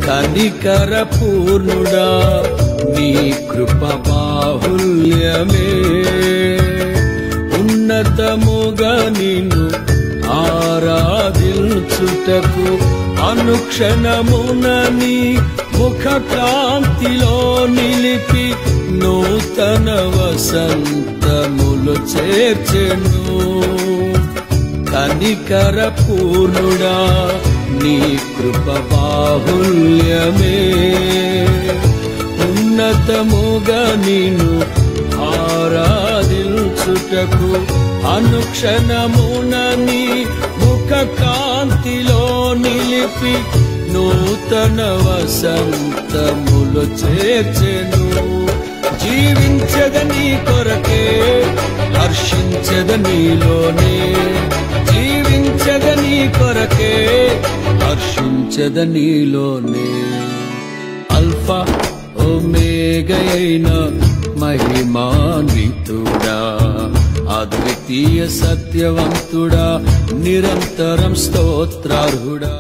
కనికర పూర్ణుడా నీ కృప బాహుల్యమే ఉన్నతముగా నిన్ను ఆరాధించుటకు అనుక్షణమున నీ ముఖ కాంతిలో నిలిపి నూతన వసంతములు చేర్చెను కనికర పూర్ణుడా నీ కృప బాహుల్యమే ఉన్నతముగా నిన్ను ఆరాధించుటకు అనుక్షణమున నీ ముఖ కాంతిలో నిలిపి నూతన వసంతములు చేర్చెను జీవించద నీ కొరకే హర్షించద నీలోనే జీవించద నీ కొరకే హర్షించద నీలోనే అల్ఫా ఒమేగయైన మహిమాన్వితుడా అద్వితీయ సత్యవంతుడా నిరంతరం స్తోత్రార్హుడా